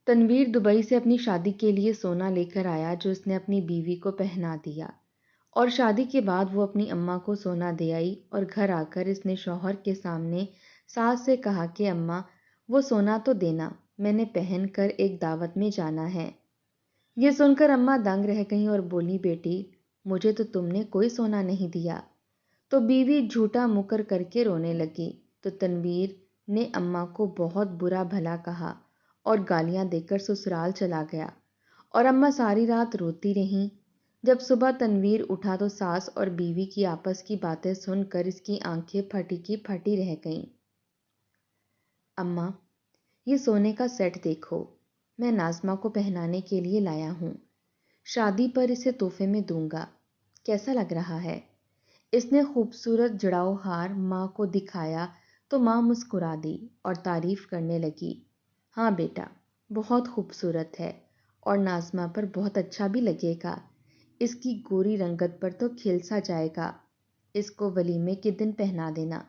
Tanveer Dubai سے اپنی شادی کے لیے سونا لے کر آیا جو اس نے اپنی بیوی کو پہنا دیا، اور شادی کے بعد وہ اپنی اماں کو سونا دے آئی، اور گھر آ کر اس نے شوہر کے سامنے ساس سے کہا کہ اماں وہ سونا تو دینا، میں نے پہن کر ایک دعوت میں جانا ہے۔ یہ سن کر اماں دنگ رہ گئیں اور بولی، بیٹی مجھے تو تم نے کوئی سونا نہیں دیا۔ تو بیوی جھوٹا مکر کر کے رونے لگی، تو تنویر نے اماں کو بہت برا بھلا کہا اور گالیاں دے کر سسرال چلا گیا، اور اماں ساری رات روتی رہیں۔ جب صبح تنویر اٹھا تو ساس اور بیوی کی آپس کی باتیں سن کر اس کی آنکھیں پھٹی کی پھٹی رہ گئیں۔ اماں یہ سونے کا سیٹ دیکھو، میں ناظمہ کو پہنانے کے لیے لایا ہوں، شادی پر اسے تحفے میں دوں گا، کیسا لگ رہا ہے؟ اس نے خوبصورت جڑاؤ ہار ماں کو دکھایا تو ماں مسکرا دی اور تعریف کرنے لگی، ہاں بیٹا بہت خوبصورت ہے اور ناظمہ پر بہت اچھا بھی لگے گا، اس کی گوری رنگت پر تو کھل سا جائے گا، اس کو ولیمے کے دن پہنا دینا،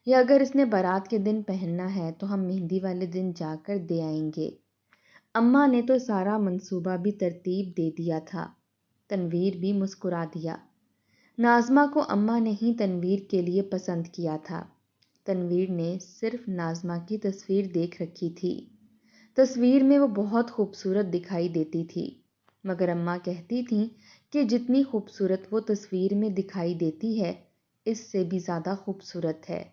یا اگر اس نے بارات کے دن پہننا ہے تو ہم مہندی والے دن جا کر دے آئیں گے۔ اماں نے تو سارا منصوبہ بھی ترتیب دے دیا تھا۔ تنویر بھی مسکرا دیا۔ ناظمہ کو اماں نے ہی تنویر کے لیے پسند کیا تھا۔ تنویر نے صرف ناظمہ کی تصویر دیکھ رکھی تھی۔ تصویر میں وہ بہت خوبصورت دکھائی دیتی تھی، مگر اماں کہتی تھیں کہ جتنی خوبصورت وہ تصویر میں دکھائی دیتی ہے اس سے بھی زیادہ خوبصورت ہے۔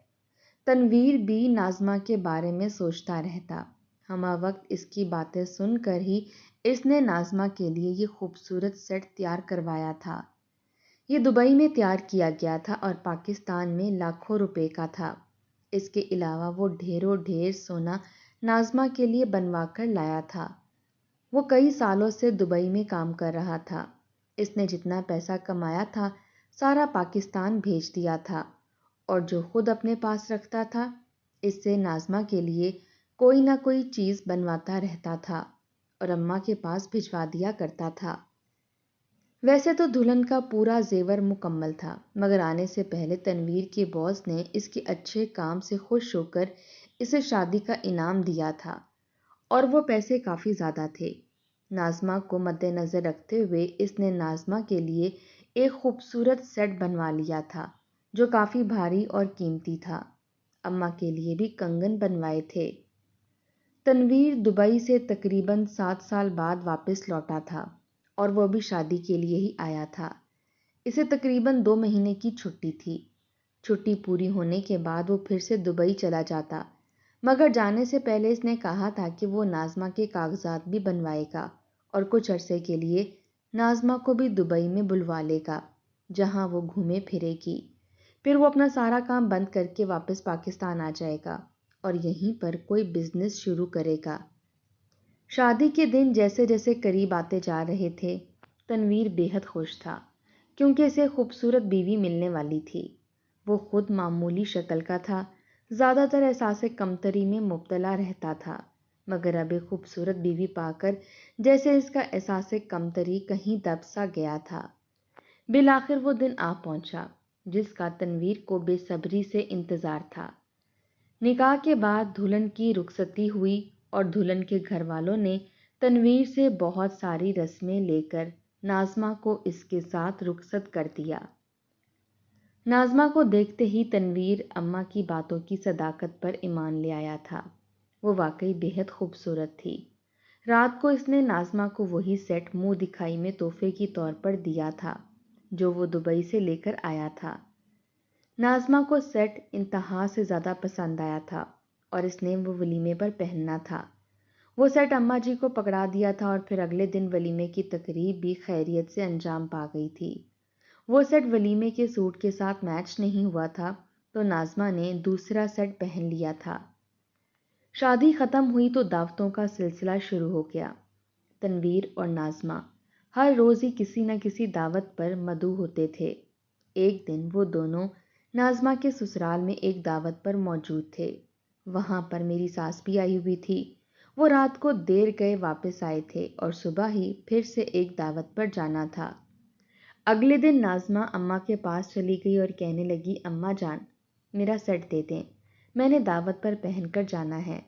تنویر بھی ناظمہ کے بارے میں سوچتا رہتا۔ ہمہ وقت اس کی باتیں سن کر ہی اس نے ناظمہ کے لیے یہ خوبصورت سیٹ تیار کروایا تھا۔ یہ دبئی میں تیار کیا گیا تھا اور پاکستان میں لاکھوں روپے کا تھا۔ اس کے علاوہ وہ ڈھیروں ڈھیر سونا ناظمہ کے لیے بنوا کر لایا تھا۔ وہ کئی سالوں سے دبئی میں کام کر رہا تھا۔ اس نے جتنا پیسہ کمایا تھا سارا پاکستان بھیج دیا تھا، اور جو خود اپنے پاس رکھتا تھا اس سے ناظمہ کے لیے کوئی نہ کوئی چیز بنواتا رہتا تھا اور اماں کے پاس بھجوا دیا کرتا تھا۔ ویسے تو دلہن کا پورا زیور مکمل تھا، مگر آنے سے پہلے تنویر کے باس نے اس کے اچھے کام سے خوش ہو کر اسے شادی کا انعام دیا تھا، اور وہ پیسے کافی زیادہ تھے۔ ناظمہ کو مد نظر رکھتے ہوئے اس نے ناظمہ کے لیے ایک خوبصورت سیٹ بنوا لیا تھا جو کافی بھاری اور قیمتی تھا۔ اماں کے لیے بھی کنگن بنوائے تھے۔ تنویر دبئی سے تقریباً 7 سال بعد واپس لوٹا تھا، اور وہ بھی شادی کے لیے ہی آیا تھا۔ اسے تقریباً 2 مہینے کی چھٹی تھی۔ چھٹی پوری ہونے کے بعد وہ پھر سے دبئی چلا جاتا، مگر جانے سے پہلے اس نے کہا تھا کہ وہ ناظمہ کے کاغذات بھی بنوائے گا اور کچھ عرصے کے لیے ناظمہ کو بھی دبئی میں بلوا لے گا جہاں وہ گھومے پھرے گی۔ پھر وہ اپنا سارا کام بند کر کے واپس پاکستان آ جائے گا اور یہیں پر کوئی بزنس شروع کرے گا۔ شادی کے دن جیسے جیسے قریب آتے جا رہے تھے تنویر بے حد خوش تھا، کیونکہ اسے خوبصورت بیوی ملنے والی تھی۔ وہ خود معمولی شکل کا تھا، زیادہ تر احساس کمتری میں مبتلا رہتا تھا، مگر اب ایک خوبصورت بیوی پا کر جیسے اس کا احساس کمتری کہیں دب سا گیا تھا۔ بالآخر وہ دن آ پہنچا جس کا تنویر کو بے صبری سے انتظار تھا۔ نکاح کے بعد دلہن کی رخصتی ہوئی اور دلہن کے گھر والوں نے تنویر سے بہت ساری رسمیں لے کر ناظمہ کو اس کے ساتھ رخصت کر دیا۔ ناظمہ کو دیکھتے ہی تنویر اماں کی باتوں کی صداقت پر ایمان لے آیا تھا۔ وہ واقعی بے حد خوبصورت تھی۔ رات کو اس نے ناظمہ کو وہی سیٹ منہ دکھائی میں تحفے کی طور پر دیا تھا جو وہ دبئی سے لے کر آیا تھا۔ ناظمہ کو سیٹ انتہا سے زیادہ پسند آیا تھا اور اس نے وہ ولیمے پر پہننا تھا۔ وہ سیٹ اماں جی کو پکڑا دیا تھا اور پھر اگلے دن ولیمے کی تقریب بھی خیریت سے انجام پا گئی تھی۔ وہ سیٹ ولیمے کے سوٹ کے ساتھ میچ نہیں ہوا تھا تو ناظمہ نے دوسرا سیٹ پہن لیا تھا۔ شادی ختم ہوئی تو دعوتوں کا سلسلہ شروع ہو گیا۔ تنویر اور ناظمہ ہر روز ہی کسی نہ کسی دعوت پر مدعو ہوتے تھے۔ ایک دن وہ دونوں ناظمہ کے سسرال میں ایک دعوت پر موجود تھے۔ وہاں پر میری ساس بھی آئی ہوئی تھی۔ وہ رات کو دیر گئے واپس آئے تھے اور صبح ہی پھر سے ایک دعوت پر جانا تھا۔ اگلے دن ناظمہ اماں کے پاس چلی گئی اور کہنے لگی، اماں جان میرا سیٹ دے دیں، میں نے دعوت پر پہن کر جانا ہے۔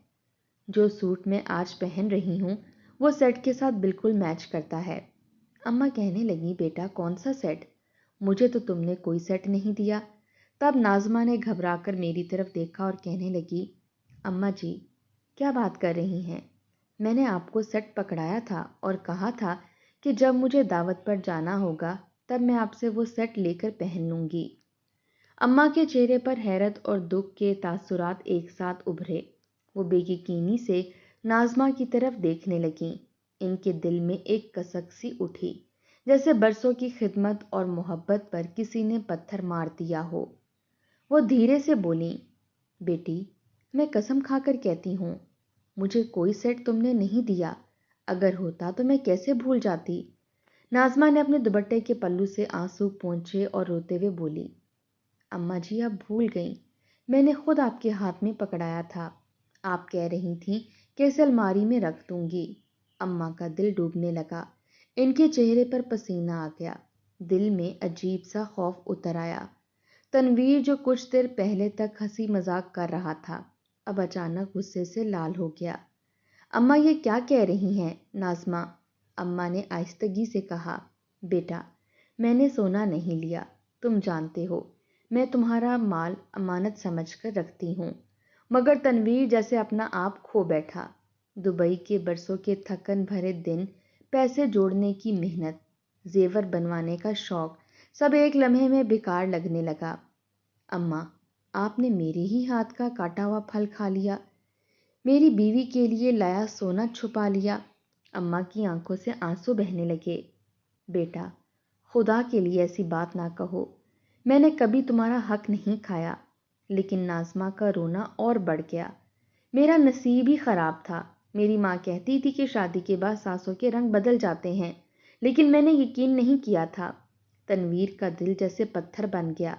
جو سوٹ میں آج پہن رہی ہوں وہ سیٹ کے ساتھ بالکل میچ کرتا ہے۔ اماں کہنے لگی بیٹا کون سا سیٹ؟ مجھے تو تم نے کوئی سیٹ نہیں دیا۔ تب ناظمہ نے گھبرا کر میری طرف دیکھا اور کہنے لگی اماں جی کیا بات کر رہی ہیں؟ میں نے آپ کو سیٹ پکڑایا تھا اور کہا تھا کہ جب مجھے دعوت پر جانا ہوگا تب میں آپ سے وہ سیٹ لے کر پہن لوں گی۔ اماں کے چہرے پر حیرت اور دکھ کے تاثرات ایک ساتھ ابھرے۔ وہ بے یقینی سے ناظمہ کی طرف دیکھنے لگیں۔ ان کے دل میں ایک کسک سی اٹھی، جیسے برسوں کی خدمت اور محبت پر کسی نے پتھر مار دیا ہو۔ وہ دھیرے سے بولیں بیٹی میں قسم کھا کر کہتی ہوں مجھے کوئی سیٹ تم نے نہیں دیا، اگر ہوتا تو میں کیسے بھول جاتی۔ ناظمہ نے اپنے دوپٹے کے پلو سے آنسو پونچھے اور روتے ہوئے بولی اماں جی آپ بھول گئیں، میں نے خود آپ کے ہاتھ میں پکڑایا تھا۔ آپ کہہ رہی تھیں کہ اسے الماری میں رکھ دوں گی۔ اماں کا دل ڈوبنے لگا، ان کے چہرے پر پسینہ آ گیا، دل میں عجیب سا خوف اتر آیا۔ تنویر جو کچھ دیر پہلے تک ہنسی مذاق کر رہا تھا اب اچانک غصے سے لال ہو گیا۔ اماں یہ کیا کہہ رہی ہیں ناظمہ؟ اماں نے آہستگی سے کہا بیٹا میں نے سونا نہیں لیا، تم جانتے ہو میں تمہارا مال امانت سمجھ کر رکھتی ہوں، مگر تنویر جیسے اپنا آپ کھو بیٹھا۔ دبئی کے برسوں کے تھکن بھرے دن، پیسے جوڑنے کی محنت، زیور بنوانے کا شوق، سب ایک لمحے میں بیکار لگنے لگا۔ اماں آپ نے میرے ہی ہاتھ کا کاٹا ہوا پھل کھا لیا، میری بیوی کے لیے لایا سونا چھپا لیا۔ اماں کی آنکھوں سے آنسو بہنے لگے۔ بیٹا خدا کے لیے ایسی بات نہ کہو، میں نے کبھی تمہارا حق نہیں کھایا۔ لیکن ناظمہ کا رونا اور بڑھ گیا۔ میرا نصیب ہی خراب تھا۔ میری ماں کہتی تھی کہ شادی کے بعد ساسوں کے رنگ بدل جاتے ہیں، لیکن میں نے یقین نہیں کیا تھا۔ تنویر کا دل جیسے پتھر بن گیا،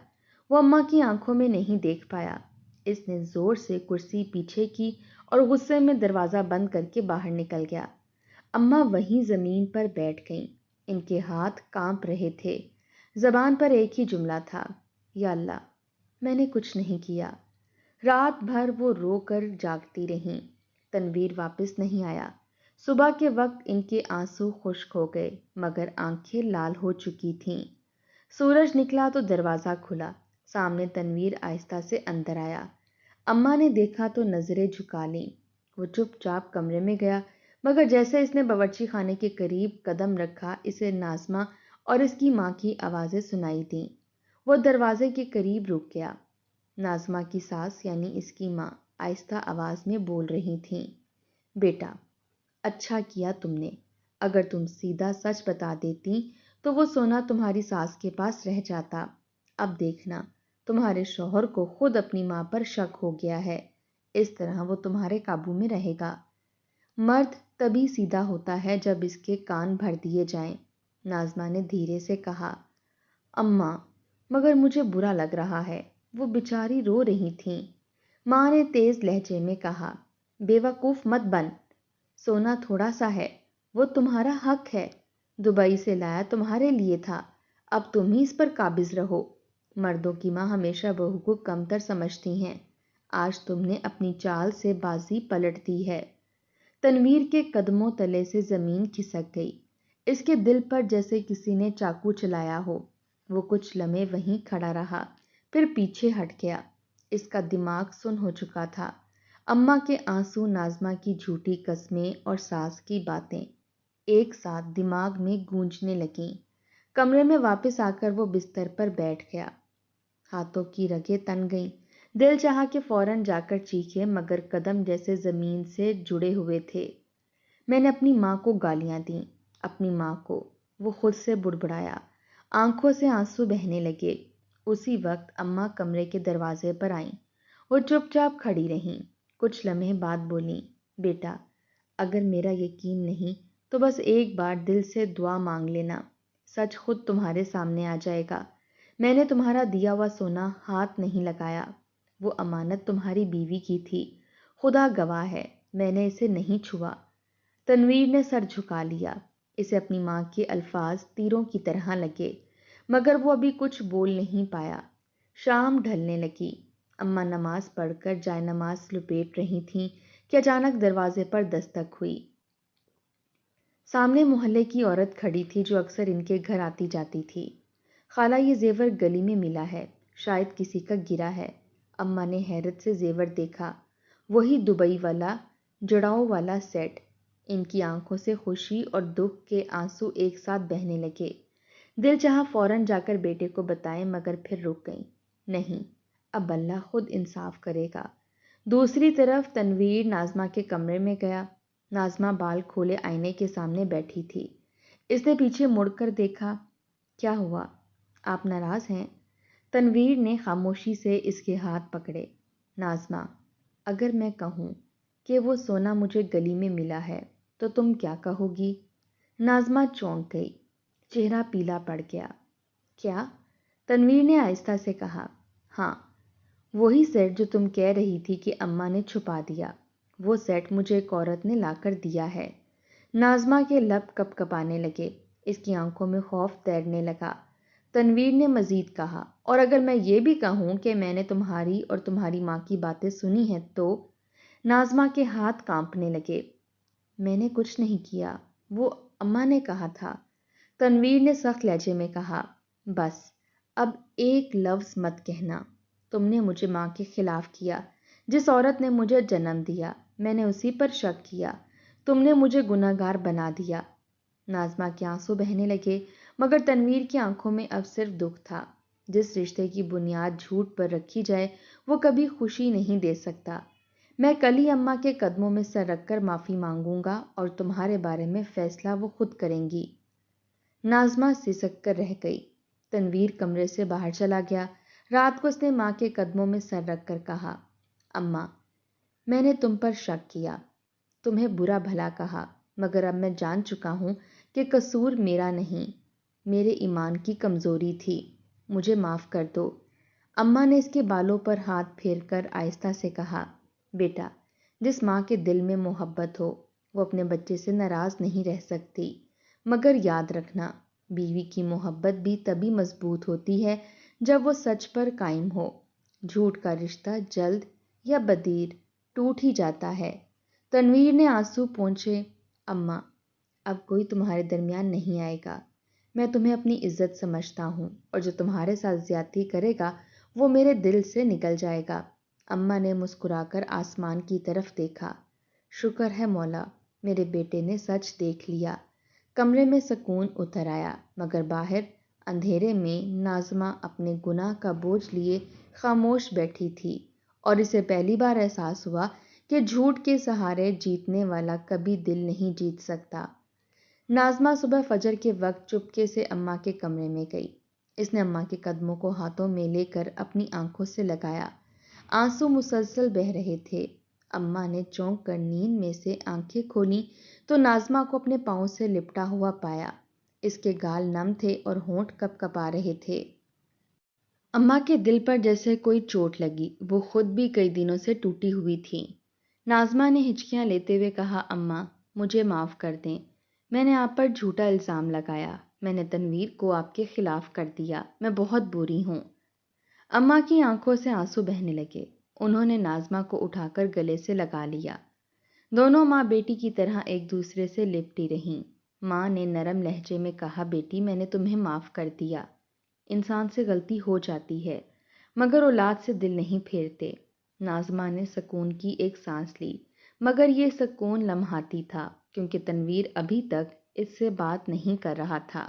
وہ اماں کی آنکھوں میں نہیں دیکھ پایا۔ اس نے زور سے کرسی پیچھے کی اور غصے میں دروازہ بند کر کے باہر نکل گیا۔ اماں وہیں زمین پر بیٹھ گئیں، ان کے ہاتھ کانپ رہے تھے، زبان پر ایک ہی جملہ تھا یا اللہ میں نے کچھ نہیں کیا۔ رات بھر وہ رو کر جاگتی رہیں۔ تنویر واپس نہیں آیا۔ صبح کے وقت ان کے آنسو خشک ہو گئے مگر آنکھیں لال ہو چکی تھیں۔ سورج نکلا تو دروازہ کھلا، سامنے تنویر آہستہ سے اندر آیا۔ اماں نے دیکھا تو نظریں جھکا لیں۔ وہ چپ چاپ کمرے میں گیا، مگر جیسے اس نے باورچی خانے کے قریب قدم رکھا اسے ناظمہ اور اس کی ماں کی آوازیں سنائی دیں۔ وہ دروازے کے قریب رک گیا۔ ناظمہ کی ساس یعنی اس کی ماں آہستہ آواز میں بول رہی تھیں بیٹا اچھا کیا تم نے، اگر تم سیدھا سچ بتا دیتی تو وہ سونا تمہاری ساس کے پاس رہ جاتا۔ اب دیکھنا تمہارے شوہر کو خود اپنی ماں پر شک ہو گیا ہے، اس طرح وہ تمہارے قابو میں رہے گا۔ مرد تبھی سیدھا ہوتا ہے جب اس کے کان بھر دیے جائیں۔ ناظمہ نے دھیرے سے کہا اماں مگر مجھے برا لگ رہا ہے۔ وہ بیچاری رو رہی تھیں۔ ماں نے تیز لہجے میں کہا بے وقوف مت بن، سونا تھوڑا سا ہے، وہ تمہارا حق ہے، دبئی سے لایا تمہارے لیے تھا، اب تم ہی اس پر قابض رہو۔ مردوں کی ماں ہمیشہ بہو کو کمتر سمجھتی ہیں، آج تم نے اپنی چال سے بازی پلٹ دی ہے۔ تنویر کے قدموں تلے سے زمین کھسک گئی، اس کے دل پر جیسے کسی نے چاقو چلایا ہو۔ وہ کچھ لمحے وہیں کھڑا رہا، پھر پیچھے ہٹ گیا۔ اس کا دماغ سن ہو چکا تھا۔ اماں کے آنسو، ناظمہ کی جھوٹی قسمیں اور ساس کی باتیں ایک ساتھ دماغ میں گونجنے لگیں۔ کمرے میں واپس آ کر وہ بستر پر بیٹھ گیا۔ ہاتھوں کی رگیں تن گئیں، دل چاہا کہ فوراً جا کر چیخے مگر قدم جیسے زمین سے جڑے ہوئے تھے۔ میں نے اپنی ماں کو گالیاں دیں، اپنی ماں کو، وہ خود سے بڑبڑایا، آنکھوں سے آنسو بہنے لگے۔ اسی وقت اماں کمرے کے دروازے پر آئیں۔ وہ چپ چاپ کھڑی رہیں، کچھ لمحے بعد بولیں بیٹا اگر میرا یقین نہیں تو بس ایک بار دل سے دعا مانگ لینا، سچ خود تمہارے سامنے آ جائے گا۔ میں نے تمہارا دیا ہوا سونا ہاتھ نہیں لگایا، وہ امانت تمہاری بیوی کی تھی، خدا گواہ ہے میں نے اسے نہیں چھوا۔ تنویر نے سر جھکا لیا، اسے اپنی ماں کے الفاظ تیروں کی طرح لگے مگر وہ ابھی کچھ بول نہیں پایا۔ شام ڈھلنے لگی، اماں نماز پڑھ کر جائے نماز لپیٹ رہی تھیں کہ اچانک دروازے پر دستک ہوئی۔ سامنے محلے کی عورت کھڑی تھی جو اکثر ان کے گھر آتی جاتی تھی۔ خالہ یہ زیور گلی میں ملا ہے، شاید کسی کا گرا ہے۔ اماں نے حیرت سے زیور دیکھا، وہی دبئی والا جڑاؤ والا سیٹ۔ ان کی آنکھوں سے خوشی اور دکھ کے آنسو ایک ساتھ بہنے لگے۔ دل چاہا فوراً جا کر بیٹے کو بتائیں، مگر پھر رک گئیں۔ نہیں، اب اللہ خود انصاف کرے گا۔ دوسری طرف تنویر ناظمہ کے کمرے میں گیا۔ ناظمہ بال کھولے آئینے کے سامنے بیٹھی تھی۔ اس نے پیچھے مڑ کر دیکھا۔ کیا ہوا؟ آپ ناراض ہیں؟ تنویر نے خاموشی سے اس کے ہاتھ پکڑے۔ ناظمہ، اگر میں کہوں کہ وہ سونا مجھے گلی میں ملا ہے تو تم کیا کہو گی؟ ناظمہ چونک گئی، چہرہ پیلا پڑ گیا۔ کیا؟ تنویر نے آہستہ سے کہا۔ ہاں، وہی سیٹ جو تم کہہ رہی تھی کہ اماں نے چھپا دیا، وہ سیٹ مجھے ایک عورت نے لا کر دیا ہے۔ ناظمہ کے لب کپ کپانے لگے، اس کی آنکھوں میں خوف تیرنے لگا۔ تنویر نے مزید کہا، اور اگر میں یہ بھی کہوں کہ میں نے تمہاری اور تمہاری ماں کی باتیں سنی ہیں تو؟ ناظمہ کے ہاتھ کانپنے لگے۔ میں نے کچھ نہیں کیا، وہ اماں نے کہا تھا۔ تنویر نے سخت لہجے میں کہا، بس اب ایک لفظ مت کہنا۔ تم نے مجھے ماں کے خلاف کیا۔ جس عورت نے مجھے جنم دیا، میں نے اسی پر شک کیا۔ تم نے مجھے گناہگار بنا دیا۔ ناظمہ کے آنسو بہنے لگے، مگر تنویر کی آنکھوں میں اب صرف دکھ تھا۔ جس رشتے کی بنیاد جھوٹ پر رکھی جائے وہ کبھی خوشی نہیں دے سکتا۔ میں کل ہی اماں کے قدموں میں سر رکھ کر معافی مانگوں گا اور تمہارے بارے میں فیصلہ وہ خود کریں گی۔ ناظمہ سسک کر رہ گئی۔ تنویر کمرے سے باہر چلا گیا۔ رات کو اس نے ماں کے قدموں میں سر رکھ کر کہا، اماں، میں نے تم پر شک کیا، تمہیں برا بھلا کہا، مگر اب میں جان چکا ہوں کہ قصور میرا نہیں، میرے ایمان کی کمزوری تھی، مجھے معاف کر دو۔ اماں نے اس کے بالوں پر ہاتھ پھیر کر آہستہ سے کہا، بیٹا، جس ماں کے دل میں محبت ہو وہ اپنے بچے سے ناراض نہیں رہ سکتی، مگر یاد رکھنا، بیوی کی محبت بھی تبھی مضبوط ہوتی ہے جب وہ سچ پر قائم ہو۔ جھوٹ کا رشتہ جلد یا بدیر ٹوٹ ہی جاتا ہے۔ تنویر نے آنسو پونچھے، اماں، اب کوئی تمہارے درمیان نہیں آئے گا۔ میں تمہیں اپنی عزت سمجھتا ہوں، اور جو تمہارے ساتھ زیادتی کرے گا وہ میرے دل سے نکل جائے گا۔ اماں نے مسکرا کر آسمان کی طرف دیکھا۔ شکر ہے مولا، میرے بیٹے نے سچ دیکھ لیا۔ کمرے میں سکون اتر آیا، مگر باہر اندھیرے میں ناظمہ اپنے گناہ کا بوجھ لیے خاموش بیٹھی تھی، اور اسے پہلی بار احساس ہوا کہ جھوٹ کے سہارے جیتنے والا کبھی دل نہیں جیت سکتا۔ ناظمہ صبح فجر کے وقت چپکے سے اماں کے کمرے میں گئی۔ اس نے اماں کے قدموں کو ہاتھوں میں لے کر اپنی آنکھوں سے لگایا۔ آنسو مسلسل بہہ رہے تھے۔ اماں نے چونک کر نیند میں سے آنکھیں کھولیں تو ناظمہ کو اپنے پاؤں سے لپٹا ہوا پایا۔ اس کے گال نم تھے اور ہونٹ کپ کپا رہے تھے۔ اماں کے دل پر جیسے کوئی چوٹ لگی، وہ خود بھی کئی دنوں سے ٹوٹی ہوئی تھیں۔ ناظمہ نے ہچکیاں لیتے ہوئے کہا، اماں، مجھے معاف کر دیں، میں نے آپ پر جھوٹا الزام لگایا، میں نے تنویر کو آپ کے خلاف کر دیا، میں بہت بری ہوں۔ اماں کی آنکھوں سے آنسو بہنے لگے۔ انہوں نے ناظمہ کو اٹھا کر گلے سے لگا لیا۔ دونوں ماں بیٹی کی طرح ایک دوسرے سے لپٹی رہیں۔ ماں نے نرم لہجے میں کہا، بیٹی، میں نے تمہیں معاف کر دیا۔ انسان سے غلطی ہو جاتی ہے، مگر اولاد سے دل نہیں پھیرتے۔ ناظمہ نے سکون کی ایک سانس لی، مگر یہ سکون لمحاتی تھا، کیونکہ تنویر ابھی تک اس سے بات نہیں کر رہا تھا۔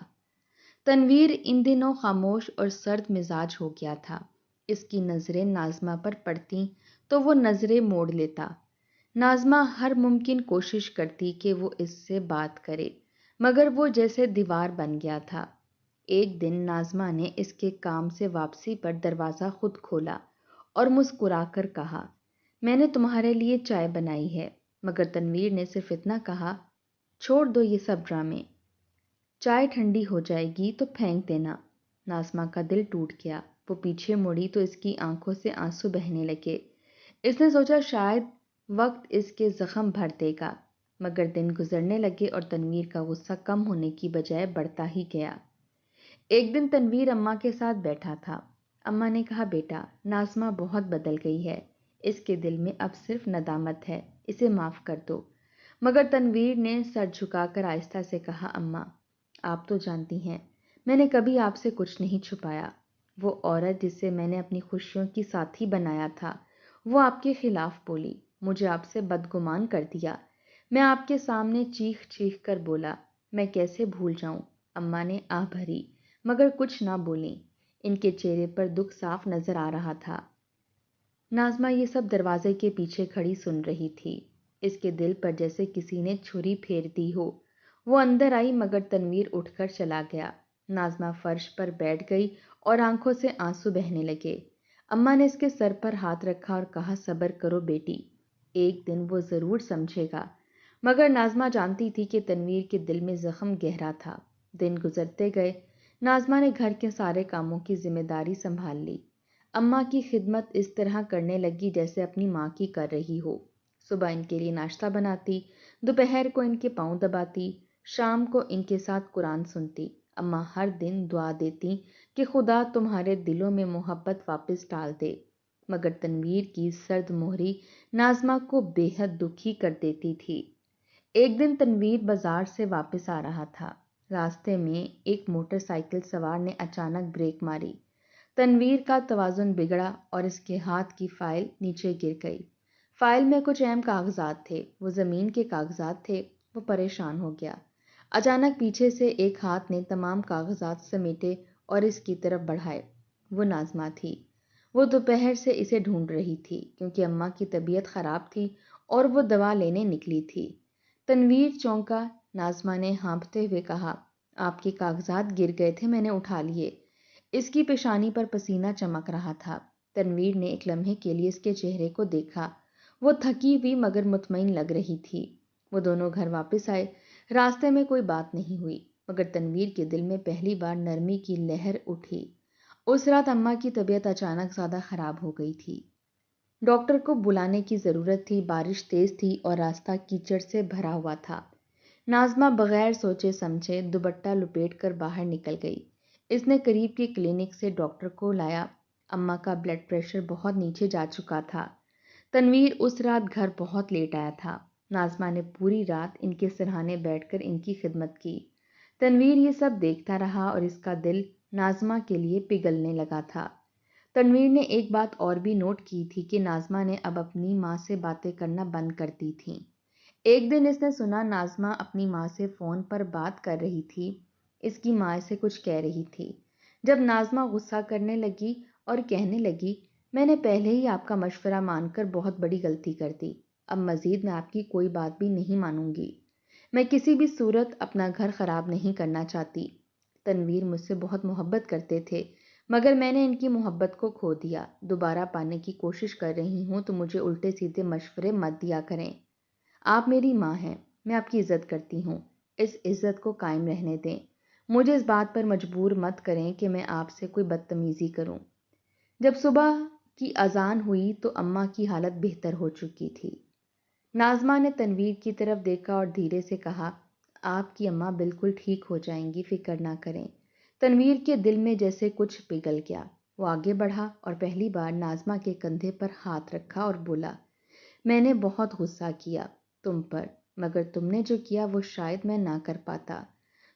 تنویر ان دنوں خاموش اور سرد مزاج ہو گیا تھا۔ اس کی نظریں ناظمہ پر پڑتیں تو وہ نظریں موڑ لیتا۔ ناظمہ ہر ممکن کوشش کرتی کہ وہ اس سے بات کرے، مگر وہ جیسے دیوار بن گیا تھا۔ ایک دن ناظمہ نے اس کے کام سے واپسی پر دروازہ خود کھولا اور مسکرا کر کہا، میں نے تمہارے لیے چائے بنائی ہے، مگر تنویر نے صرف اتنا کہا، چھوڑ دو یہ سب ڈرامے، چائے ٹھنڈی ہو جائے گی تو پھینک دینا۔ ناظمہ کا دل ٹوٹ گیا۔ وہ پیچھے مڑی تو اس کی آنکھوں سے آنسو بہنے لگے۔ اس نے سوچا شاید وقت اس کے زخم بھر دے گا، مگر دن گزرنے لگے اور تنویر کا غصہ کم ہونے کی بجائے بڑھتا ہی گیا۔ ایک دن تنویر اماں کے ساتھ بیٹھا تھا۔ اماں نے کہا، بیٹا، ناظمہ بہت بدل گئی ہے، اس کے دل میں اب صرف ندامت ہے، اسے معاف کر دو۔ مگر تنویر نے سر جھکا کر آہستہ سے کہا، اماں آپ تو جانتی ہیں میں نے کبھی آپ سے کچھ نہیں چھپایا۔ وہ عورت جسے میں نے اپنی خوشیوں کی ساتھی بنایا تھا وہ آپ کے خلاف بولی، مجھے آپ سے بدگمان کر دیا۔ میں آپ کے سامنے چیخ چیخ کر بولا، میں کیسے بھول جاؤں؟ اماں نے آہ بھری مگر کچھ نہ بولیں، ان کے چہرے پر دکھ صاف نظر آ رہا تھا۔ ناظمہ یہ سب دروازے کے پیچھے کھڑی سن رہی تھی، اس کے دل پر جیسے کسی نے چھری پھیر دی ہو۔ وہ اندر آئی مگر تنویر اٹھ کر چلا گیا۔ ناظمہ فرش پر بیٹھ گئی اور آنکھوں سے آنسو بہنے لگے۔ اماں نے اس کے سر پر ہاتھ رکھا اور کہا، صبر کرو بیٹی، ایک دن وہ ضرور سمجھے گا۔ مگر ناظمہ جانتی تھی کہ تنویر کے دل میں زخم گہرا تھا۔ دن گزرتے گئے، ناظمہ نے گھر کے سارے کاموں کی ذمہ داری سنبھال لی۔ اماں کی خدمت اس طرح کرنے لگی جیسے اپنی ماں کی کر رہی ہو۔ صبح ان کے لیے ناشتہ بناتی، دوپہر کو ان کے پاؤں دباتی، شام کو ان کے ساتھ قرآن سنتی۔ اماں ہر دن دعا دیتی کہ خدا تمہارے دلوں میں محبت واپس ڈال دے، مگر تنویر کی سرد مہری ناظمہ کو بے حد دکھی کر دیتی تھی۔ ایک دن تنویر بازار سے واپس آ رہا تھا۔ راستے میں ایک موٹر سائیکل سوار نے اچانک بریک ماری۔ تنویر کا توازن بگڑا اور اس کے ہاتھ کی فائل نیچے گر گئی۔ فائل میں کچھ اہم کاغذات تھے، وہ زمین کے کاغذات تھے۔ وہ پریشان ہو گیا۔ اچانک پیچھے سے ایک ہاتھ نے تمام کاغذات سمیٹے اور اس کی طرف بڑھائے۔ وہ ناظمہ تھی۔ وہ دوپہر سے اسے ڈھونڈ رہی تھی کیونکہ اماں کی طبیعت خراب تھی اور وہ دوا لینے نکلی تھی۔ تنویر چونکا۔ ناظمہ نے ہانپتے ہوئے کہا، آپ کے کاغذات گر گئے تھے، میں نے اٹھا لیے۔ اس کی پیشانی پر پسینہ چمک رہا تھا۔ تنویر نے ایک لمحے کے لیے اس کے چہرے کو دیکھا۔ وہ تھکی ہوئی مگر مطمئن لگ رہی تھی۔ وہ دونوں گھر واپس آئے۔ راستے میں کوئی بات نہیں ہوئی مگر تنویر کے دل میں پہلی بار نرمی کی لہر اٹھی۔ اس رات اماں کی طبیعت اچانک زیادہ خراب ہو گئی تھی۔ ڈاکٹر کو بلانے کی ضرورت تھی۔ بارش تیز تھی اور راستہ کیچڑ سے بھرا ہوا تھا۔ ناظمہ بغیر سوچے سمجھے دوپٹہ لپیٹ کر باہر نکل گئی۔ اس نے قریب کی کلینک سے ڈاکٹر کو لایا۔ اماں کا بلڈ پریشر بہت نیچے جا چکا تھا۔ تنویر اس رات گھر بہت لیٹ آیا تھا۔ ناظمہ نے پوری رات ان کے سرہانے بیٹھ کر ان کی خدمت کی۔ تنویر یہ سب دیکھتا رہا اور اس کا دل ناظمہ کے لیے پگھلنے لگا تھا۔ تنویر نے ایک بات اور بھی نوٹ کی تھی کہ ناظمہ نے اب اپنی ماں سے باتیں کرنا بند کر دی تھیں۔ ایک دن اس نے سنا ناظمہ اپنی ماں سے فون پر بات کر رہی تھی۔ اس کی ماں اسے کچھ کہہ رہی تھی۔ جب ناظمہ غصہ کرنے لگی اور کہنے لگی، میں نے پہلے ہی آپ کا مشورہ مان کر بہت بڑی غلطی کر دی، اب مزید میں آپ کی کوئی بات بھی نہیں مانوں گی۔ میں کسی بھی صورت اپنا گھر خراب نہیں کرنا چاہتی۔ تنویر مجھ سے بہت محبت کرتے تھے مگر میں نے ان کی محبت کو کھو دیا۔ دوبارہ پانے کی کوشش کر رہی ہوں تو مجھے الٹے سیدھے مشورے مت دیا کریں۔ آپ میری ماں ہیں، میں آپ کی عزت کرتی ہوں، اس عزت کو قائم رہنے دیں۔ مجھے اس بات پر مجبور مت کریں کہ میں آپ سے کوئی بدتمیزی کروں۔ جب صبح کی اذان ہوئی تو اماں کی حالت بہتر ہو چکی تھی۔ ناظمہ نے تنویر کی طرف دیکھا اور دھیرے سے کہا، آپ کی اماں بالکل ٹھیک ہو جائیں گی، فکر نہ کریں۔ تنویر کے دل میں جیسے کچھ پگھل گیا۔ وہ آگے بڑھا اور پہلی بار ناظمہ کے کندھے پر ہاتھ رکھا اور بولا، میں نے بہت غصہ کیا تم پر، مگر تم نے جو کیا وہ شاید میں نہ کر پاتا۔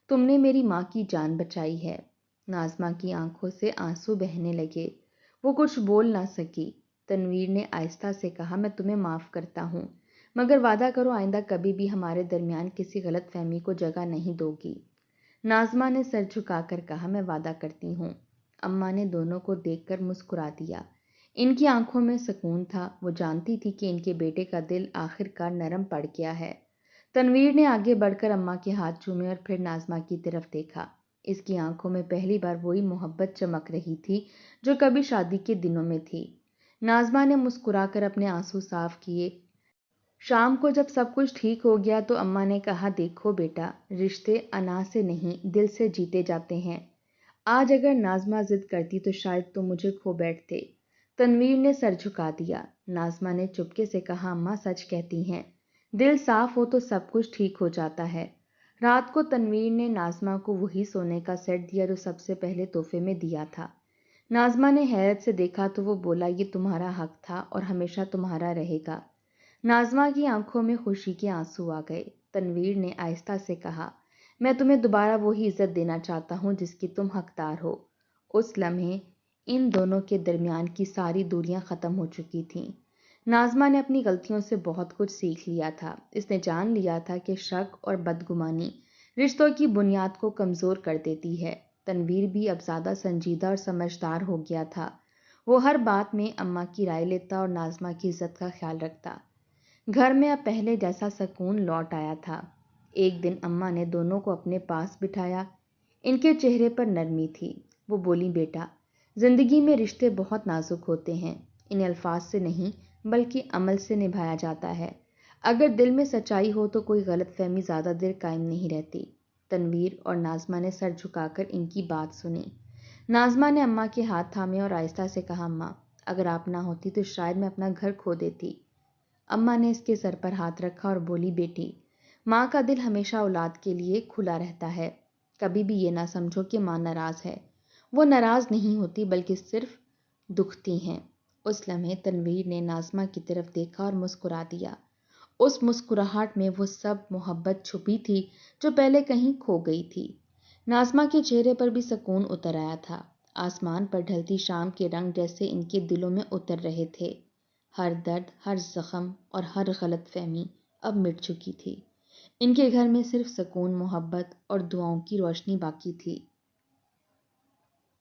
تم نے میری ماں کی جان بچائی ہے۔ ناظمہ کی آنکھوں سے آنسو بہنے لگے۔ وہ کچھ بول نہ سکی۔ تنویر نے آہستہ سے کہا، میں تمہیں معاف کرتا ہوں مگر وعدہ کرو آئندہ کبھی بھی ہمارے درمیان کسی غلط فہمی کو جگہ نہیں دو گی۔ ناظمہ نے سر جھکا کر کہا، میں وعدہ کرتی ہوں۔ اماں نے دونوں کو دیکھ کر مسکرا دیا۔ ان کی آنکھوں میں سکون تھا۔ وہ جانتی تھی کہ ان کے بیٹے کا دل آخر کار نرم پڑ گیا ہے۔ تنویر نے آگے بڑھ کر اماں کے ہاتھ چومے اور پھر ناظمہ کی طرف دیکھا۔ اس کی آنکھوں میں پہلی بار وہی محبت چمک رہی تھی جو کبھی شادی کے دنوں میں تھی۔ ناظمہ نے مسکرا کر اپنے آنسو صاف کیے۔ شام کو جب سب کچھ ٹھیک ہو گیا تو اماں نے کہا، دیکھو بیٹا، رشتے انا سے نہیں دل سے جیتے جاتے ہیں۔ آج اگر ناظمہ ضد کرتی تو شاید تم مجھے کھو بیٹھتے۔ تنویر نے سر جھکا دیا۔ ناظمہ نے چپکے سے کہا، اماں سچ کہتی ہیں، دل صاف ہو تو سب کچھ ٹھیک ہو جاتا ہے۔ رات کو تنویر نے ناظمہ کو وہی سونے کا سیٹ دیا جو سب سے پہلے تحفے میں دیا تھا۔ ناظمہ نے حیرت سے دیکھا تو وہ بولا، یہ تمہارا حق تھا اور ہمیشہ تمہارا رہے گا۔ ناظمہ کی آنکھوں میں خوشی کے آنسو آ گئے۔ تنویر نے آہستہ سے کہا، میں تمہیں دوبارہ وہی عزت دینا چاہتا ہوں جس کی تم حقدار ہو۔ اس لمحے ان دونوں کے درمیان کی ساری دوریاں ختم ہو چکی تھیں۔ ناظمہ نے اپنی غلطیوں سے بہت کچھ سیکھ لیا تھا۔ اس نے جان لیا تھا کہ شک اور بدگمانی رشتوں کی بنیاد کو کمزور کر دیتی ہے۔ تنویر بھی اب زیادہ سنجیدہ اور سمجھدار ہو گیا تھا۔ وہ ہر بات میں اماں کی رائے لیتا اور ناظمہ کی عزت کا خیال رکھتا۔ گھر میں اب پہلے جیسا سکون لوٹ آیا تھا۔ ایک دن اماں نے دونوں کو اپنے پاس بٹھایا۔ ان کے چہرے پر نرمی تھی۔ وہ بولی، بیٹا، زندگی میں رشتے بہت نازک ہوتے ہیں۔ انہیں الفاظ سے نہیں بلکہ عمل سے نبھایا جاتا ہے۔ اگر دل میں سچائی ہو تو کوئی غلط فہمی زیادہ دیر قائم نہیں رہتی۔ تنویر اور ناظمہ نے سر جھکا کر ان کی بات سنی۔ ناظمہ نے اماں کے ہاتھ تھامے اور آہستہ سے کہا، اماں، اگر آپ نہ ہوتی تو شاید میں اپنا گھر کھو دیتی۔ اماں نے اس کے سر پر ہاتھ رکھا اور بولی، بیٹی، ماں کا دل ہمیشہ اولاد کے لیے کھلا رہتا ہے۔ کبھی بھی یہ نہ سمجھو کہ ماں ناراض ہے۔ وہ ناراض نہیں ہوتی بلکہ صرف دکھتی ہیں۔ اس لمحے تنویر نے ناظمہ کی طرف دیکھا اور مسکرا دیا۔ اس مسکراہٹ میں وہ سب محبت چھپی تھی جو پہلے کہیں کھو گئی تھی۔ ناظمہ کے چہرے پر بھی سکون اتر آیا تھا۔ آسمان پر ڈھلتی شام کے رنگ جیسے ان کے دلوں میں اتر رہے تھے۔ ہر درد، ہر زخم اور ہر غلط فہمی اب مٹ چکی تھی۔ ان کے گھر میں صرف سکون، محبت اور دعاؤں کی روشنی باقی تھی۔